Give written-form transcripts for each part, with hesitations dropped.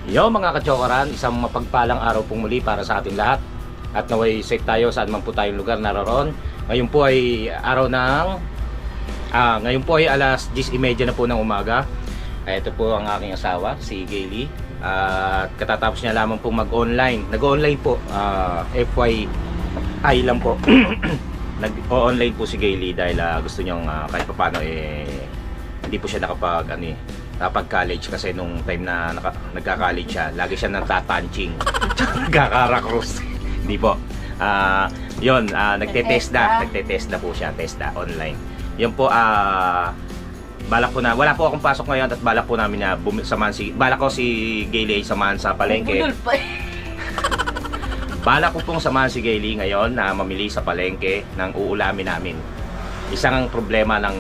Yo mga kachokaran, isang mapagpalang araw pong muli para sa ating lahat. At naway safe tayo saan man po tayong lugar naroon. Ngayon po ay araw ng ngayon po ay alas 10:30 na po ng umaga. Ito po ang aking asawa, si Gayle. At katatapos niya lamang po mag-online. Nag-online po, FYI lang po. Nag-online po si Gayle dahil gusto niyang kahit paano hindi po siya nakapag-college kasi nung time na nagka-college siya, lagi siya nagtatanching. Nagkakarakros. Hindi po. Nagte-test na po siya, testa online. Yun po, balak ko na, wala po akong pasok ngayon at balak po namin na balak ko si Gayle samahan sa palengke. Balak ko pong samahan si Gayle ngayon na mamili sa palengke ng uulamin namin. Isang problema ng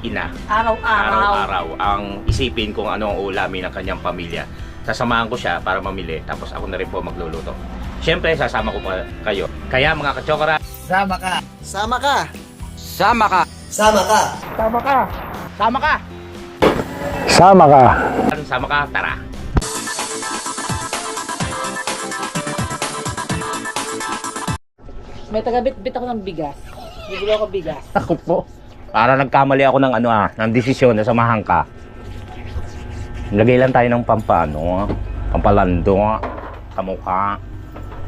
ina, araw-araw ang isipin kung ano ang ulamin ng kanyang pamilya. Sasamahan ko siya para mamili, tapos ako na rin po magluluto. Siyempre, sasama ko pa kayo. Kaya mga kachokara, Sama ka. Sama ka. Sama ka. Sama ka. Sama ka. sama ka! Sama ka. Sama ka, tara! May tagabit-bit ako ng bigas. Bibili ako bigas. Ako po. Para nagkamali ako ng ng desisyon na samahan ka. Lagay lang tayo ng pampalando, kamukha.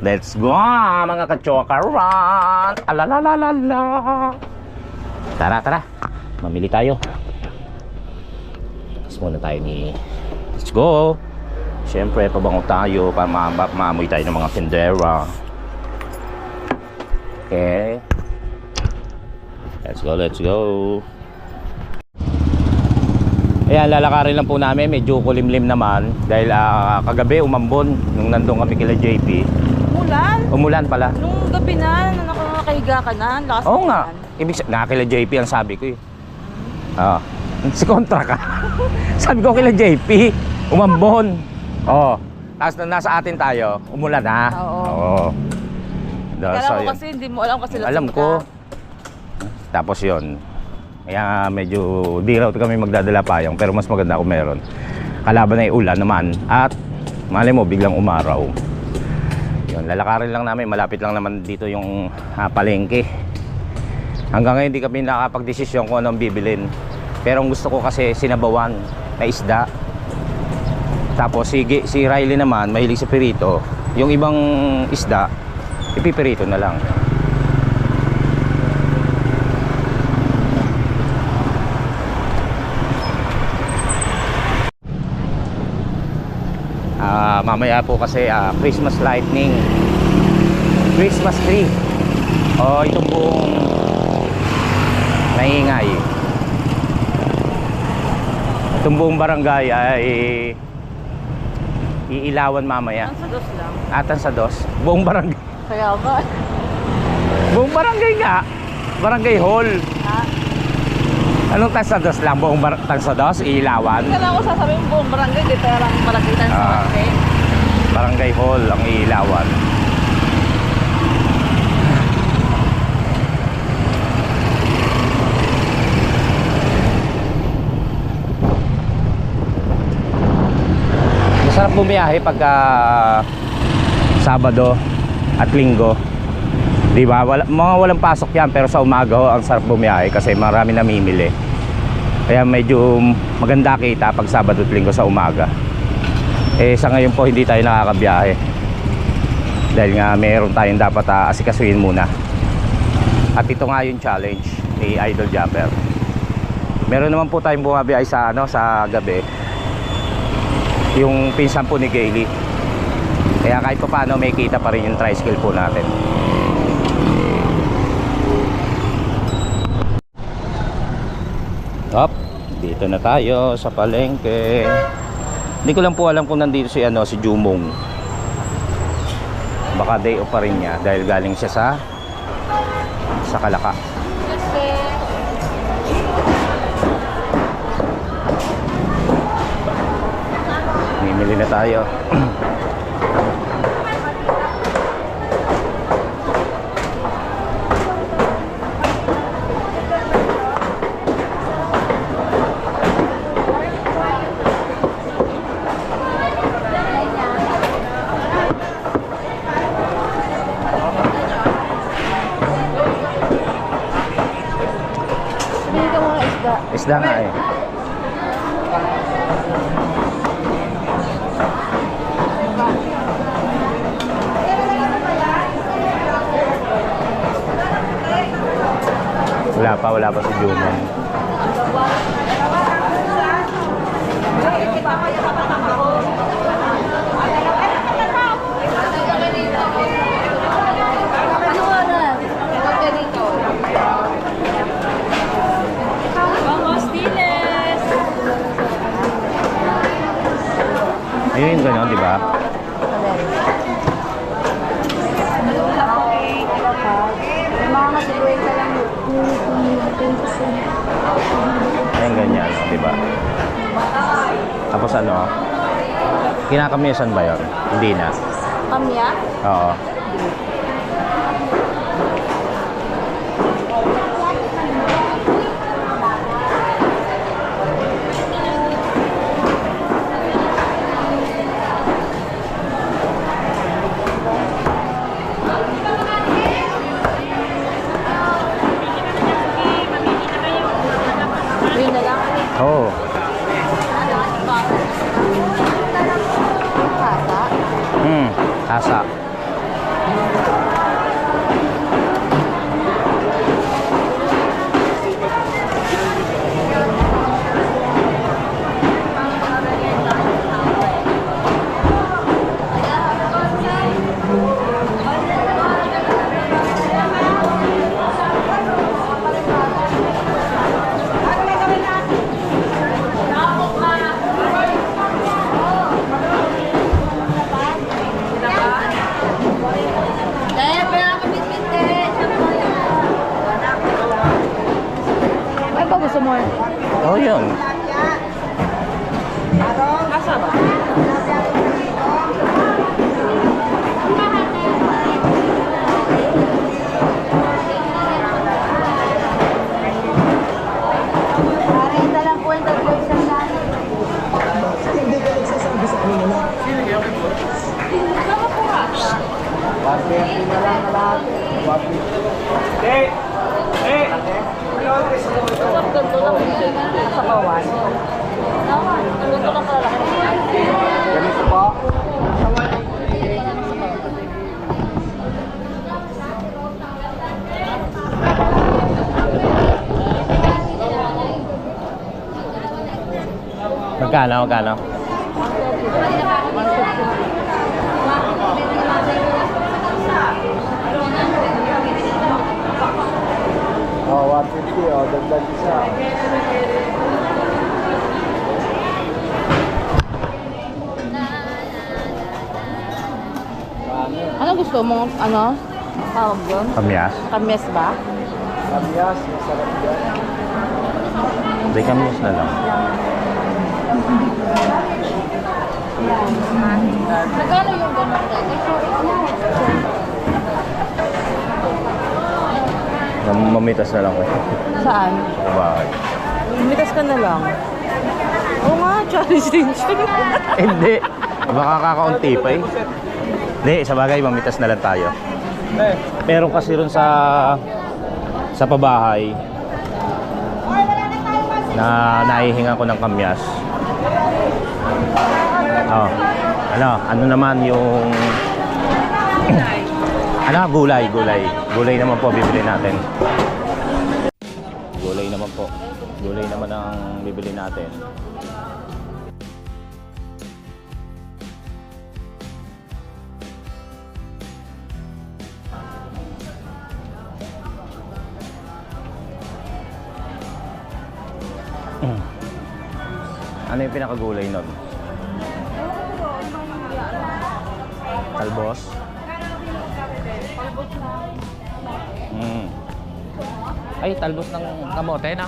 Let's go, mga kachokaran! Alalalalala! Tara. Mamili tayo. Tapos muna tayo Let's go! Siyempre, pabango tayo para maamoy tayo ng mga tindera. Okay. Let's go. Ayan, lalakarin lang po namin. Medyo kulimlim naman. Dahil kagabi umambon nung nandun kami kila JP. Umulan pala. Nung gabi na, nakahiga ka na. Oo nga. Ibig sabihin, nakakila JP ang sabi ko eh. Si kontra ka. Sabi ko kila JP, umambon. Tapos nasa atin tayo, umulan ha. Oo. Kala mo kasi, hindi mo alam kasi alam ko. Tapos yon. Kaya medyo di raw kami magdadala payong, pero mas maganda kung meron. Kalaban na ulan naman at malay mo biglang umaraw. Yun, lalakarin lang namin, malapit lang naman dito yung palengke. Hanggang ngayon hindi kami nakapag-desisyon kung anong bibilin. Pero ang gusto ko kasi sinabawan na isda. Tapos si Riley naman mahilig sa pirito. Yung ibang isda ipipirito na lang. Mamaya po kasi Christmas lightning, Christmas tree. Itong buong naingay, itong buong barangay ay iilawan mamaya. Tansados lang. Tansados? Buong barangay. Kaya ba? Buong barangay nga. Barangay hall. Anong tansados lang? Buong tansados? Iilawan? Kala ko sasabihin buong barangay, di parang barangay na sa barangay hall ang iilawan. Masarap bumiyahe pagka Sabado at Linggo. Di ba? Mga walang pasok yan, pero sa umaga ang sarap bumiyahe kasi marami namimili. Kaya medyo maganda kita pag Sabado at Linggo sa umaga. Sa ngayon po hindi tayo nakakabiyahe dahil nga meron tayong dapat asikasuhin muna. At ito nga yung challenge ni Idol Japper. Meron naman po tayong bumabiyahe sa gabi, yung pinsan po ni Gayle. Kaya kahit pa paano may kita pa rin yung tricycle po natin. Dito na tayo sa palengke. Hindi ko lang po alam kung nandito si Jumong. Baka day off pa rin niya dahil galing siya sa Kalaka. Mimili na tayo. Isda nga eh. Wala pa si Jumon. Ano oras? Ito dito. Bangos diles. Ayun, ganyan, di ba? Mga siguro ka lang. Ayun, ganyan, di ba? Tapos ano? Kinakamiyasan ba yun? Hindi na. Kamya? Oo. Yun na lang. Oo. Kata? Asa. Dahil pala kami ay ba gusto mo? Oo, yun. Asa ba? Parenta lang po yung tatlo isang daan. Hindi ka nagsasabi sa ano na. Sama po nga. 120 na lang na lahat. 150. Ganto lang sa bawas. Ganto lang kalaki. Ganito po. Magkano? Oh, 150. Oh, dagdag isa. Ano gusto mo? Ano? Tawag yun? Kamyas? Kamyas ba? Kamyas, masarap yan. Hindi, kamyas na lang. Magkano yung gano'n? Mamitas na lang ko. Saan? Bakit? Lumitas ka na lang. Oo nga, challenge din siya. Hindi. Baka kakaunti pa eh. Hindi, sa bagay, mamitas na lang tayo. Meron kasi ron sa pabahay na naihingan ko ng kamyas. Oh. Ano naman yung gulay. Gulay naman po bibili natin. Gulay naman po. Gulay naman ang bibili natin. Ano yung pinakagulay nun? Talbos? Ay, talbos ng kamote na.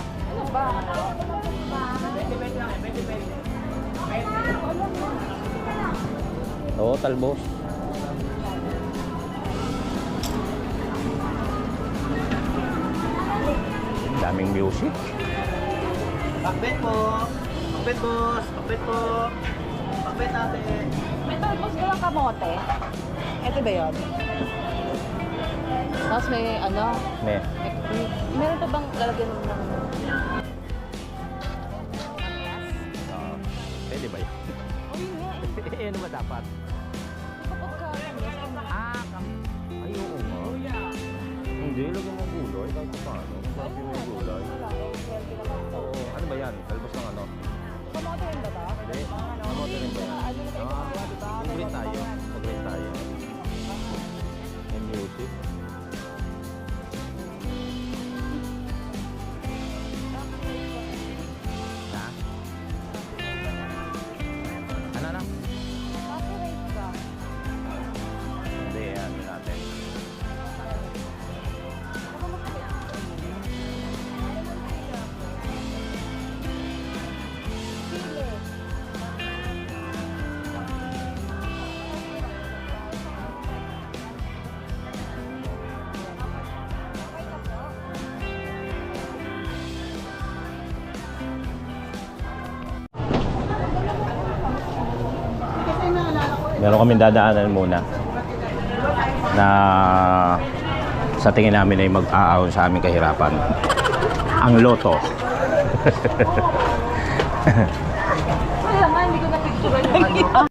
Oo, talbos. Daming music. Pakbet po. Pakbet boss. Pakbet po. Pakbet natin. May talbos ka lang kamote. Ito ba yun? Tapos may ano? Ne. Meron pa bang lalagyan ng Eh, ano ba dapat? Ah, ay, oo nga. Hindi, lagyan mo gulay. Kahit pa paano. Sabi mo yung gulay. Oo, ano ba yan? Talbos ng ano? Kamote rin ba ba? Hindi. Kamote rin ba yan? Mag-green tayo. Mag-green tayo. And music. Ha? Ano na? Hindi, ano natin. Meron kaming dadaanan muna na sa tingin namin ay mag-aahon sa aming kahirapan. Ang loto. Kaya nga, hindi ko na-picturean yung ano.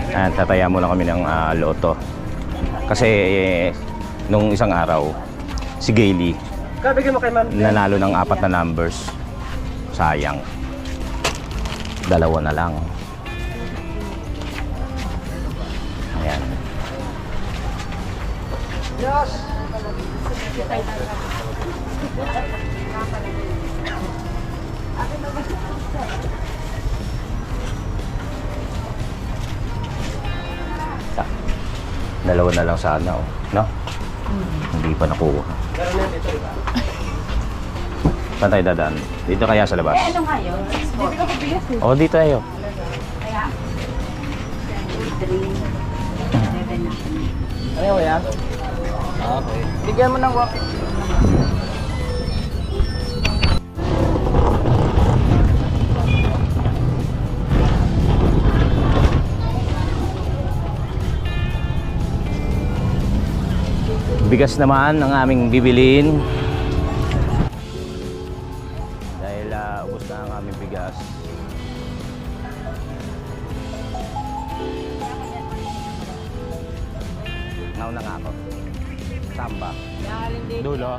Ayan, tataya muna kami ng loto. Kasi nung isang araw, si Gailey nanalo ng 4 na numbers. Sayang. 2 na lang. Ayan. Yes! Ta. 2 na lang sana, oh. No? Hindi pa nakuha. Saan tayo dadaan? Dito kaya sa labas? Ano nga yun? Hindi ko pabigas eh. Oh, dito tayo. Kaya? Ano ba yan? Okay. Bigyan mo ng wakit. Bigas naman ang aming bibilin. Dahil ubos na ang aming bigas. Nauna nga ako. Samba. Dulo.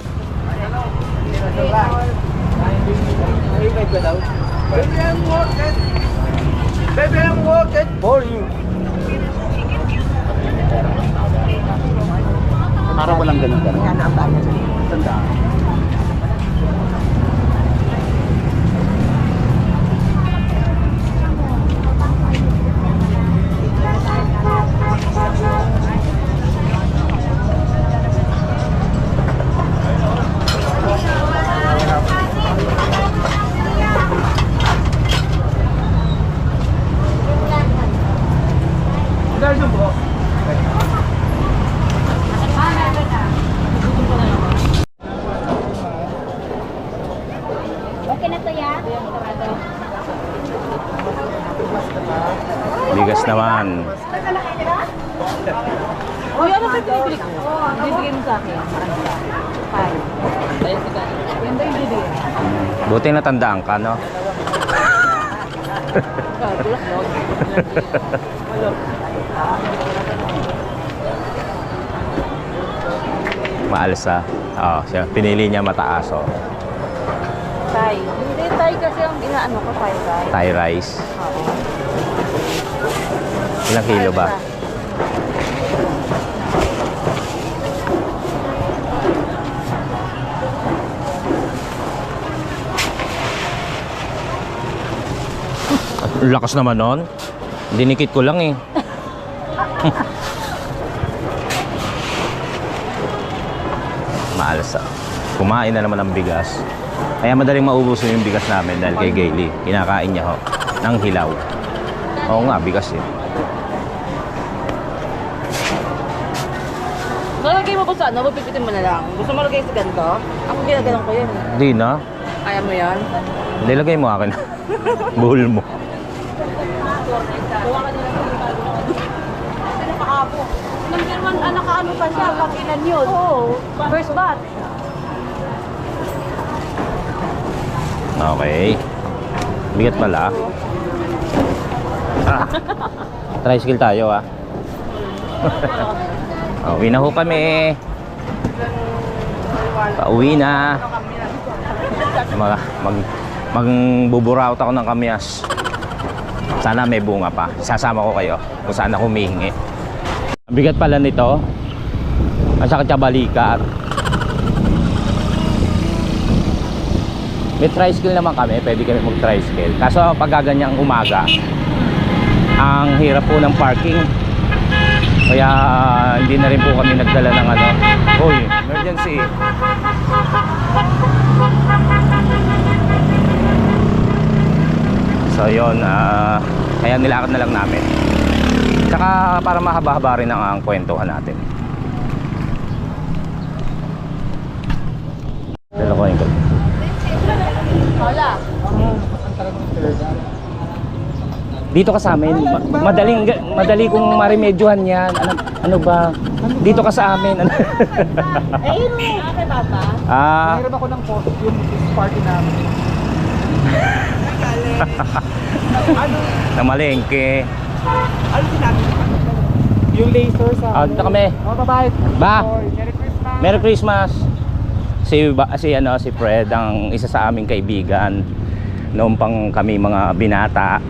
Baby, I'm working. Baby, I'm working for you. Parang walang ganun-ganun. Yan ang bayan. Tandaan. Okay na to ya? Bigas naman. Uy, ano ba binibili ko? Bibigyan mo sa akin. Five. Yan ba yung bibigyan? Buti natandaan ka, no? Tulak log. Maalas Oo, siya. Pinili niya mataas, oh. Thai. Hindi, Thai kasi ang inaano ko, Thai. Thai rice. Oo. Ilang kilo ba? Lakas naman nun. Dinikit ko lang eh. Maalas Kumain na naman ng bigas. Kaya madaling maubuso yung bigas namin dahil kay Gailey. Kinakain niya ho. ng hilaw. Oo nga, bigas eh. Nalagay mo ba sa ano? Pipitin mo na lang. Gusto mo lagay sa ganito? Ako ginagalang ko yan. Di na. Kaya mo yan? Nilagay mo akin. Buhol mo. Gawa ka nila sa nakakapo. Number 1, nakaano pa siya, pang ilan yun? Oo. First batch. Okay. Bigat pala. Tricycle tayo ah. Uwi na ho kami. Pauwi na. Magbuburauta ako ng kamyas. Sana may bunga pa. Sasama ko kayo kung saan ako humihingi. Ang bigat pala nito. Ang sakit sa balikat. May tricycle naman kami, pwede kami mag-tricycle. Kaso pag ganyang umaga, ang hirap po ng parking. Kaya hindi na rin po kami nagdala ng ano. Uy, emergency. So yun, kaya nilakad na lang namin. Tsaka para mahaba-haba rin ang kwentuhan natin. Dala ko yung Wala. dito ka sa amin. Madali kong maremedyohan yan. Ano ba? Dito ka sa amin. Eh, yun kay Papa. Mayroon ako ng costume this party namin. Ano? Na malengke. Ano sinabi? Yung laser sa... Dito kami. Oh, bye-bye. Ba? Merry Christmas. Merry Christmas. Si Fred ang isa sa aming kaibigan noong pang kami mga binata.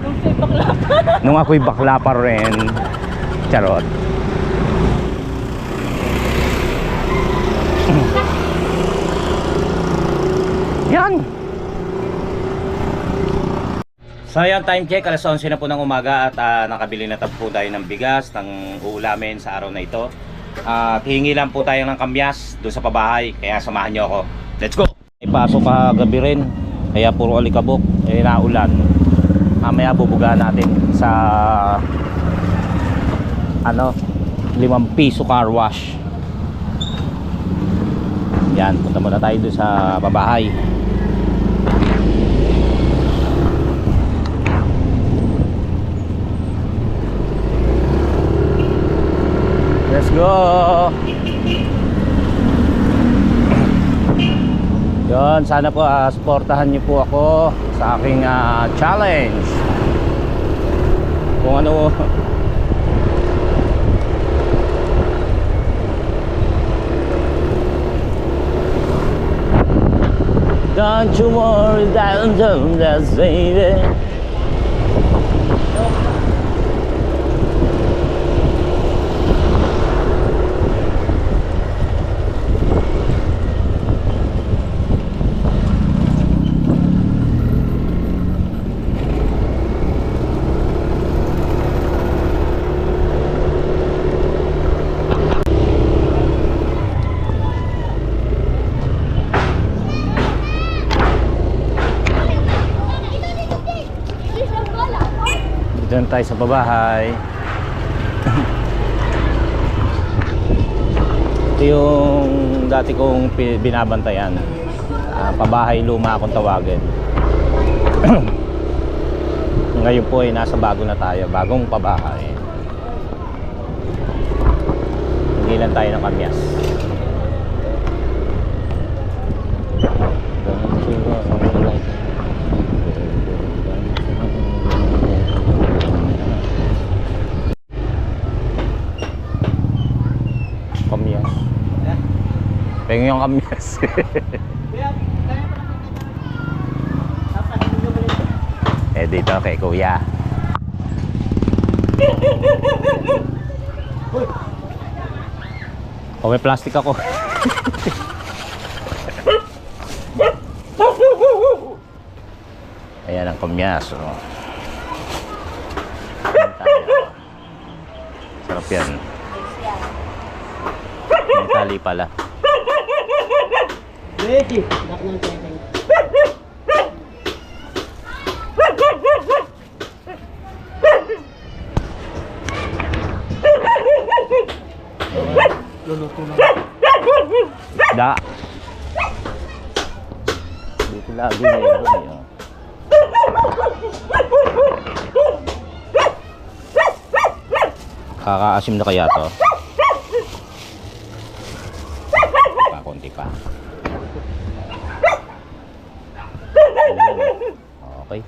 Nung ako'y bakla pa rin. Charot. Yan. So yan, time check, alas 11 na po ng umaga at nakabili na po tayo ng bigas, ng uulamin sa araw na ito. At hingi lang po tayo ng kamyas doon sa pabahay, kaya samahan nyo ako. Let's go! Ipasok kagabi rin, kaya puro alikabok, naulan. Mamaya bubugahan natin sa 5 piso car wash. Yan, punta muna tayo doon sa pabahay. Let's go! Yun, sana po supportahan niyo po ako sa aking challenge. Kung ano. Don't you worry, don't baby. Dito tayo sa pabahay. Ito yung dati kong binabantayan. Pabahay luma akong tawagin. Ngayon po ay nasa bago na tayo, bagong pabahay. Hindi lang tayo ng kamyas. Kamyas. Pengen yung kamyas. Dito kay kuya. May plastic ako. Ayan ang kamyas. Sarap yan. May tali pala. Luluto lang. Da. Dito lagi meron eh. Oh. Kakaasim na kaya to? Konti pa. Okay.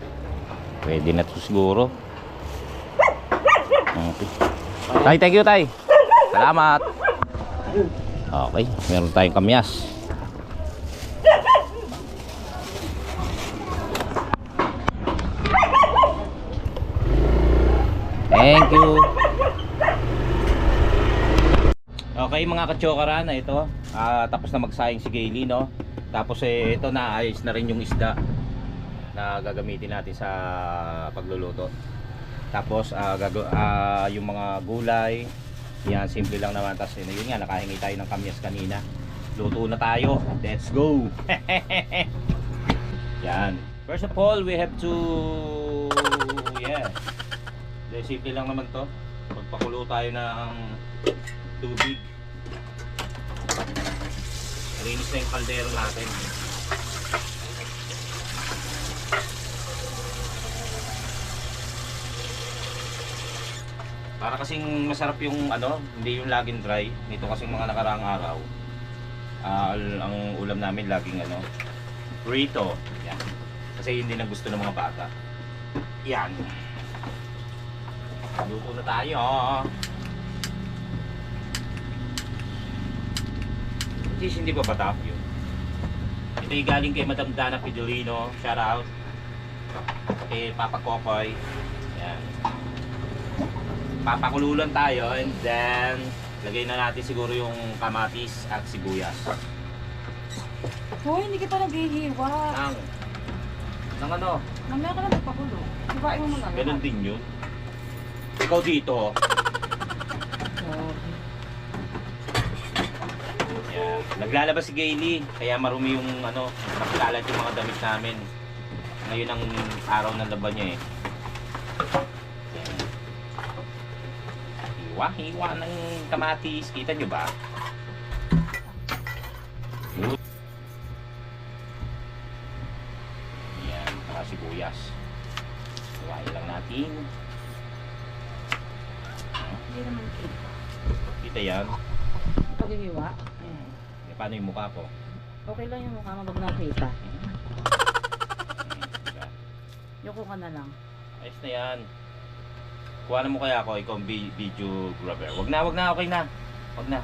Pwede na to siguro. Okay. Tay, thank you, tay. Salamat. Okay, meron tayong kamyas. Thank you. Okay mga katsokaran, ito tapos na magsayang si Gayle, no? Tapos ito na, ayos na rin yung isda na gagamitin natin sa pagluluto. Tapos yung mga gulay, yan, simple lang naman. Tapos yun nga, nakahingi tayo ng kamyas kanina. Luto na tayo, let's go. Yan. First of all, we have to simple lang naman to. Magpakulo tayo ng tubig. Linis na yung kaldero natin. Para kasing masarap yung hindi yung laging dry. Nito kasing mga nakaraang araw. Ang ulam namin laging burrito. Yan. Kasi hindi na gusto ng mga bata. Yan. Luto na tayo. Cheese hindi pa patap yun. Ito yung galing kay Madam Dana Pidolino. Shout out. Kay Papa Kokoy. Yan. Papakululan tayo and then lagay na natin siguro yung kamatis at sibuyas. Hoy, hindi kita naghihiwa. Nang ano? Mamaya ka na magpakulo. Hiwain mo muna. Ganun din yun. Ikaw dito. Yan. Naglalabas si Gayle, kaya marumi yung nagkalat yung mga damit namin. Ngayon ang araw ng laban niya eh. Yan. Hiwa ng kamatis, kita nyo ba? Yan, saka sibuyas. Hiwain lang natin. Hindi naman kita. Kita yan. Paghihiwa? Paano yung mukha ko? Okay lang yung mukha mo pag nakita. Yoko ka na lang. Ayos na yan. Kuha mo kaya ako, ikaw ang videographer. Wag na, okay na. Wag na.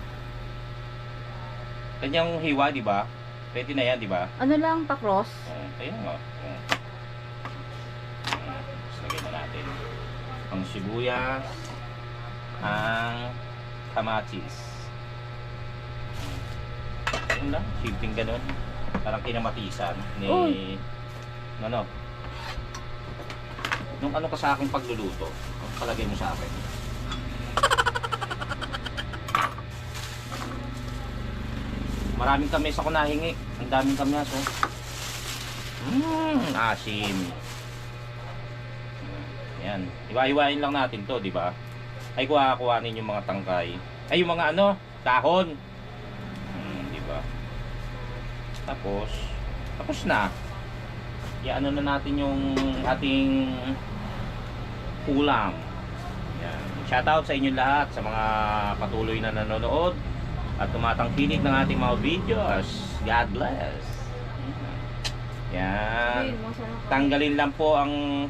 Kanyang hiwa, di ba? Ready na yan, di ba? Ano lang, pa-cross? Ayan nga. Tapos lagyan na natin ang sibuyas, ang kamatis. Yun lang, simpleng ganun. Parang kinamatisan ni nung ka sa aking pagluluto, palagay mo sa akin. Maraming kamis ako nahingi. Ang daming kamyas, oh. Asim. Yan. Iwa-iwain lang natin to, di ba? Ay kuha-kuhanin yung mga tangkay. Ay yung mga dahon. Di ba? Tapos na. Iano na natin yung ating ulam. Yan. Shoutout sa inyo lahat, sa mga patuloy na nanonood at tumatangkilik ng ating mga videos. God bless. Yan. Tanggalin lang po ang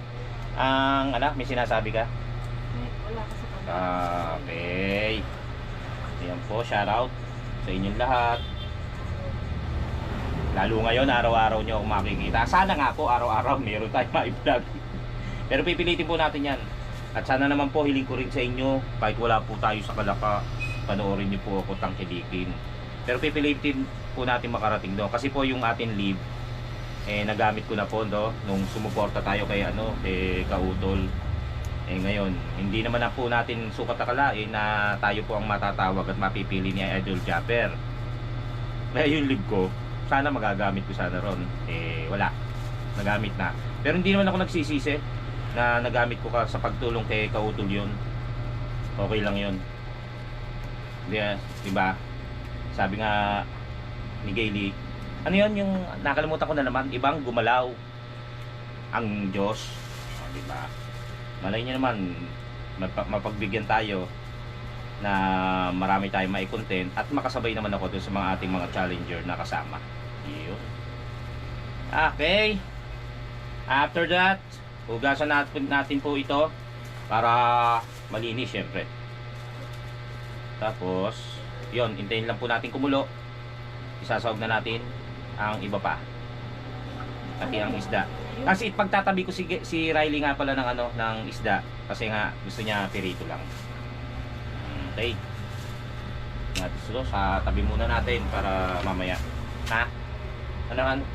may sinasabi ka? Wala kasi pa. Okay. Ayan po, shoutout sa inyong lahat. Lalo ngayon, araw-araw nyo akong makikita. Sana nga po, araw-araw meron tayo ma-vlog. Pero pipilitin po natin yan. At sana naman po, hiling ko rin sa inyo, kahit wala po tayo sa Kalaka, panoorin nyo po ako tangkilikin. Pero pipilitin po natin makarating doon. Kasi po yung ating leave, nagamit ko na po nung sumuporta tayo kay kay Kautol. Ngayon, hindi naman na po natin sukat akalain na tayo po ang matatawag at mapipili ni Idol Japper. Kaya yung leave ko, sana magagamit ko sana ron. Wala. Nagamit na. Pero hindi naman ako nagsisisi na nagamit ko sa pagtulong kay Kautol yun. Okay lang yun. Diba? Sabi nga ni Gayle, ano yun yung nakalimutan ko na naman, ibang gumalaw ang Diyos. O, diba? Malay nyo naman, mapagbigyan tayo na marami tayong mai-content at makasabay naman ako dun sa mga ating mga challenger na kasama. Yun. Okay. After that, hugasan natin po ito para malinis syempre. Tapos, yun, hintayin lang po natin kumulo. Isasawag na natin ang iba pa. Pati ang isda. Kasi pagtatabi ko si Riley nga pala ng ng isda kasi nga gusto niya pirito lang. Okay. Natin so, sa tabi muna natin para mamaya. Ha? Ano?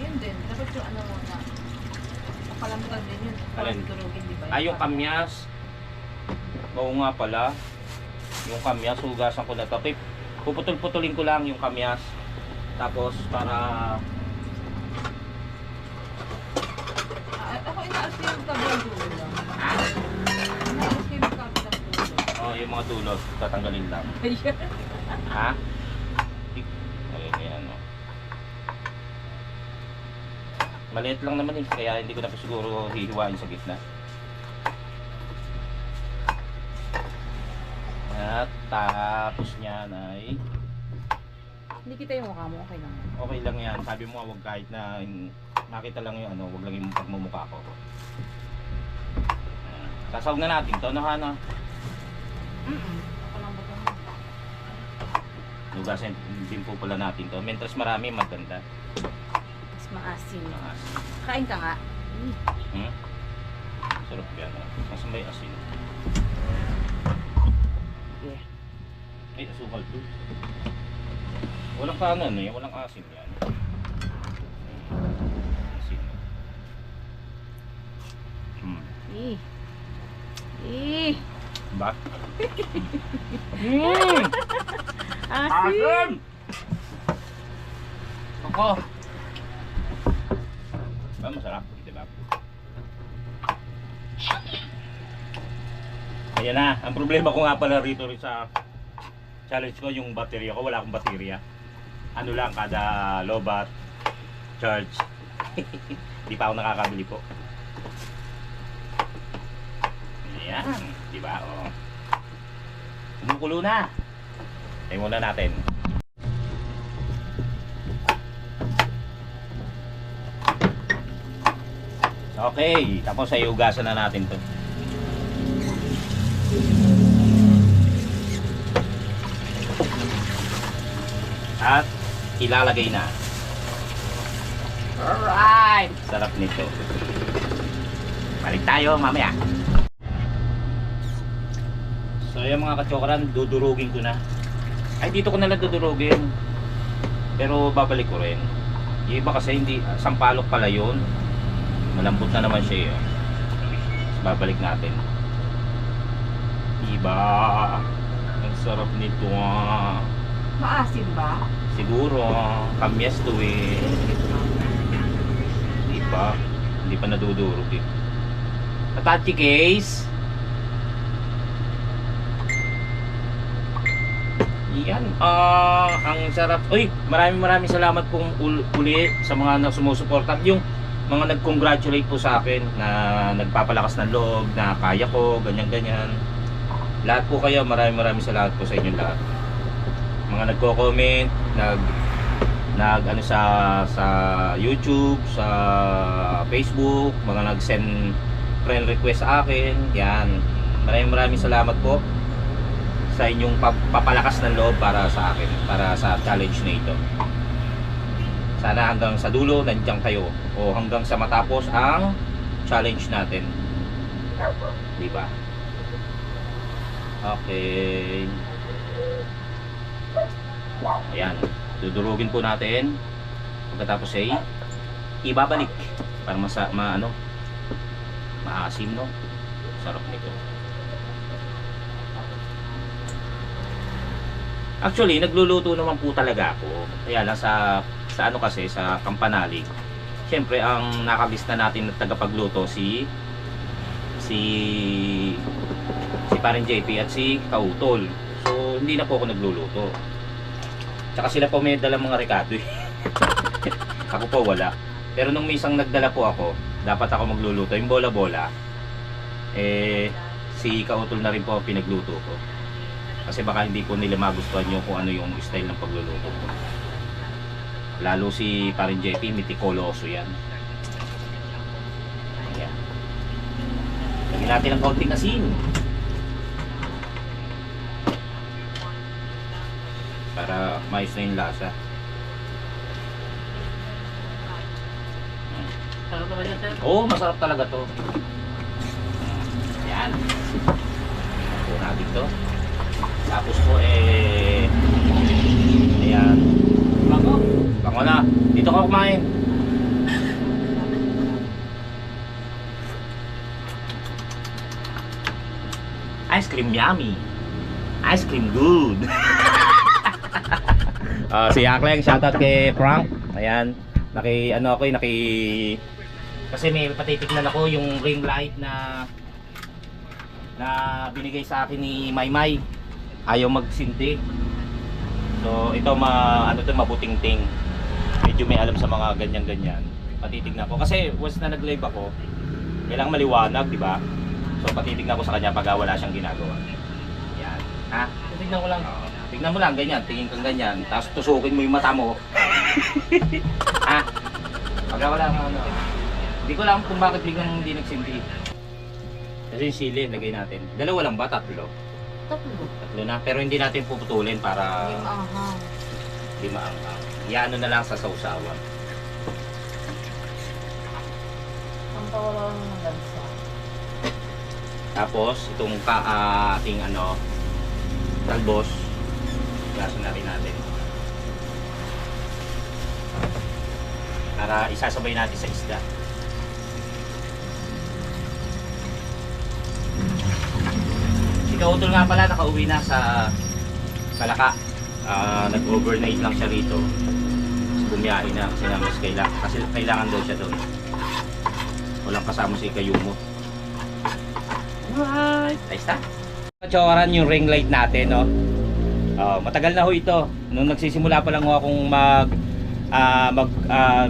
Yun din. Dapat yung ano muna. Papalambutan din yun. Alin? Durugin, di ba? Yung kamyas. Oo nga pala. Yung kamyas, hugasan ko na ito. Puputol-putulin ko lang yung kamyas. Tapos para... Ako inaas ko yung kabilang dulo lang. Ha? Inaas ko yung kabilang dulo. Oh, yung mga dulot, tatanggalin lang. Ayan. Ha? Ayan, oh. Maliit lang naman eh, kaya hindi ko na pa siguro hihiwain sa gitna. At tapos niyan ay Hindi kita yung mukha mo, okay lang. okay lang yan. Sabi mo wag kahit na makita lang yung wag lang yung pagmumukha ko. Sasawag na natin to, Hana. Papalambutan mo. Lugasin din po pala natin to. Mentras marami, maganda. Mas maasim. Asin. Kain ka nga. Hmm? Sarap yan. Mas may asin. Yeah. Ay, asukal to. Walang kanan eh, walang asin yan. Asin. Eh. Eh. Ba? Asim! Ako! Ba, masarap, diba? Ayan na, ang problema ko nga pala rito rin sa challenge ko, yung baterya ko, wala akong baterya. Ano lang, kada lobat, charge. Di pa ako nakakabili po. Ayan, diba? O. Kumukulo na. Tayo muna natin. Okay, tapos ay hugasan na natin to. At ilalagay na. Alright! Sarap nito. Balik tayo mamaya. So yung mga kachokran, dudurugin ko na. Ay, dito ko na lang dudurugin. Pero babalik ko rin. Yung iba kasi hindi, sampalok pala yun. Malambot na naman siya yun. So, babalik natin. Diba? Ang sarap nito ah. Maasim ba? Siguro, kamyas to eh. Hindi pa nadudurog eh. Patachi case. Yan, ang sarap. Uy, maraming salamat pong uli sa mga sumusuporta. Yung mga nag-congratulate po sa akin na nagpapalakas ng loob, na kaya ko, ganyan-ganyan. Lahat po kayo, maraming salamat po sa inyo lahat. Mga nagko-comment, nag sa YouTube, sa Facebook, mga nag-send friend request sa akin. Yan. Maraming salamat po sa inyong papalakas ng loob para sa akin, para sa challenge na ito. Sana hanggang sa dulo nandiyan kayo o hanggang sa matapos ang challenge natin. Di ba? Okay. Ayan, dudurugin po natin. Pagkatapos ay ibabalik para maasim, no? Sarap nito. Actually, nagluluto naman po talaga ako. Kaya lang sa ano kasi, sa Kampanalig. Siyempre, ang nakabista natin na tagapagluto si Paring JP at si Kautol. So, So hindi na po ako nagluluto. Tsaka sila po may dalang mga rekado eh. Ako po wala. Pero nung minsan nagdala po ako, dapat ako magluluto. Yung bola-bola, si Kautol na rin po ang pinagluto ko. Kasi baka hindi po nila magustuhan yung kung ano yung style ng pagluluto ko. Lalo si Parin JP, mitikoloso yan. Ayan. Lagyan natin ng kaunting asin. Para mais na yung lasa. Sarap naman yan, sir. Oo, masarap talaga to. Ayan. Ito natin to. Tapos po ayan. Bango na. Dito ka kumain. Ice cream yummy. Ice cream good. Si Akleng, shoutout kay Frank. Ayan. Kasi may patitignan ako yung ring light na binigay sa akin ni Maymay. Ayaw magsinti. So ito mabuting ting. Medyo may alam sa mga ganyan-ganyan. Patitignan ko kasi once na nag-live ako, kailangan maliwanag, di ba? So patitignan ko sa kanya pag wala siyang ginagawa. Yan. Ha? Tignan ko lang. Tignan mo lang ganyan, tingin kang ganyan, tapos tusukin mo yung mata mo. Ha? Pag wala kang ano. Hindi ko alam kung bakit biglang hindi nagsinti. Kasi yung sili, lagay natin. Dalawa lang ba? Tatlo? Tatlo na. Pero hindi natin puputulin para hindi maanghang. Iano na lang sa sausawan. Ang tawala ng lansa. Tapos, itong ating talbos. Gaso na rin natin. Para isasabay natin sa isda. Si Kautol nga pala nakauwi na sa Palaka. Nag-overnight lang siya rito. Bumiyahin na kasi kailangan daw siya doon. Walang kasama si Kayumo. Alright. Ayos na. Choran yung ring light natin, no? Matagal na ho ito. Nung nagsisimula pa lang ho akong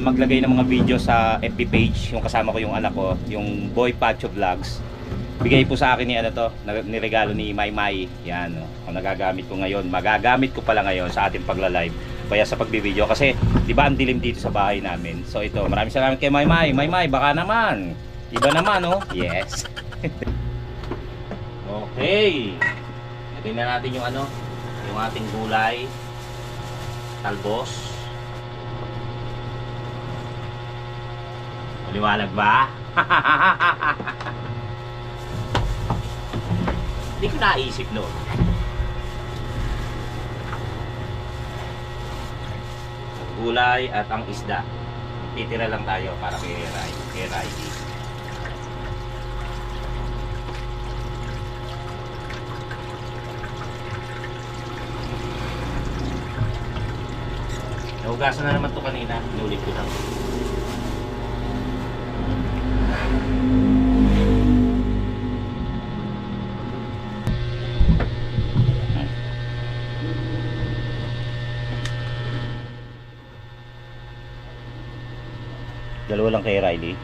maglagay ng mga video sa FB page, yung kasama ko yung anak ko, yung Boy Pacho Vlogs. Bigay po sa akin ni niregalo ni Maymay. Yan, no? Ang nagagamit ko ngayon, magagamit ko pala ngayon sa ating pagla-live. Kaya sa pagbibideo kasi 'di ba ang dilim dito sa bahay namin. So ito, maraming salamat kay Maymay. Maymay, baka naman. Iba naman, no? Yes. Okay. Tingnan natin yung yung ating gulay, talbos. Maliwanag ba? Hindi ko naisip noon. Gulay at ang isda. Titira lang tayo para kay Riley. Nahugasan na naman to kanina, inulit ko lang. Dalawa lang kay Riley.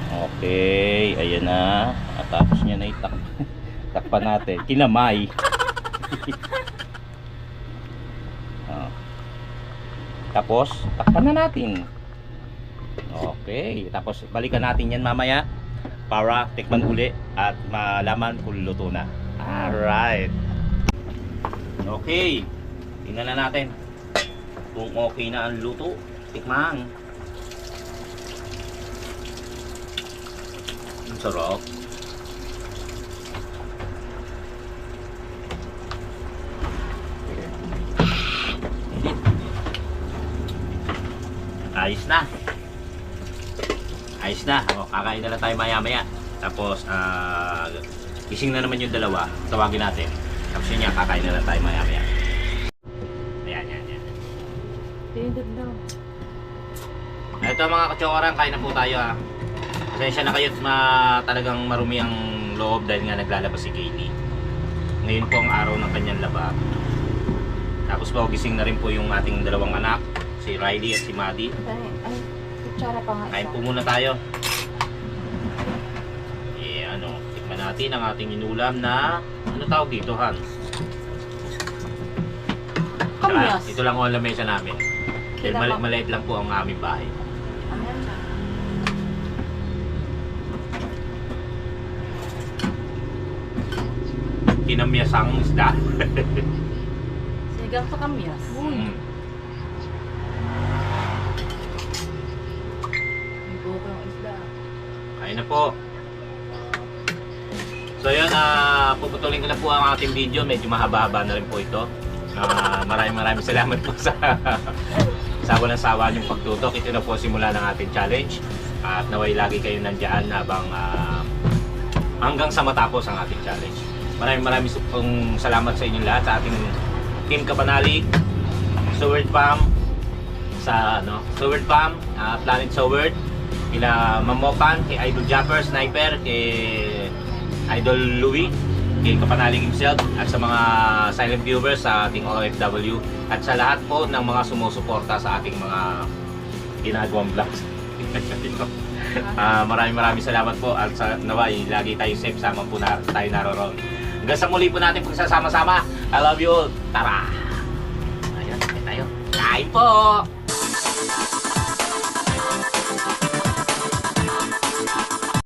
Okay, ayan na. At tapos niya na takpan natin. Kinamay. Tapos, takpan na natin. Okay, tapos balikan natin yan mamaya para tikman uli at malaman kung luto na. Alright. Okay, tingnan na natin kung okay na ang luto. Tikman. Ang sarap. Ayos na. Ayos na. O, kakain na lang tayo maya maya. Tapos gising na naman yung dalawa. Tawagin natin. Tapos yun yan, kakain na lang tayo maya maya. Ayan. Tinidad daw. Ito mga kachokorang, kain na po tayo ha. Pasensya na kayo at talagang marumi ang loob dahil nga naglalaba si Kaylee. Ngayon po ang araw ng kanyang laba. Tapos po gising na rin po yung ating dalawang anak, si Riley at si Maddie. Ay, kutsara pa nga. Kain po muna tayo. Tikman natin ang ating inulam na, ano tawag dito, Han? Kamyas. Ito lang ang lamesa namin. Dahil maliit lang po ang aming bahay. Kinamyasang isda. Sinigang sa kamyas. Mm. May buko ng isda. Kain na po. So yun, puputulin ko na po ang ating video. Medyo mahaba-haba na rin po ito. Maraming salamat po sa walang sawa niyong pagtutok. Ito na po simula ng ating challenge. At naway lagi kayo nandyan habang hanggang sa matapos ang ating challenge. Maraming pong salamat sa inyong lahat, sa ating Team Kapanalig, Soward Farm, Soward Farm, Planet Soward, kila Mamopan, kay Idol Japper, Sniper, kay Idol Louie, kay Kapanalig himself, at sa mga silent viewers sa ating OFW, at sa lahat po ng mga sumusuporta sa ating mga ginagawang vlogs. Maraming salamat po, at sa naway lagi tayo safe, sama po na tayo naroon. Hanggang sa muli po natin pagsasama-sama. I love you all. Tara! Ayan, kain tayo. Kain po!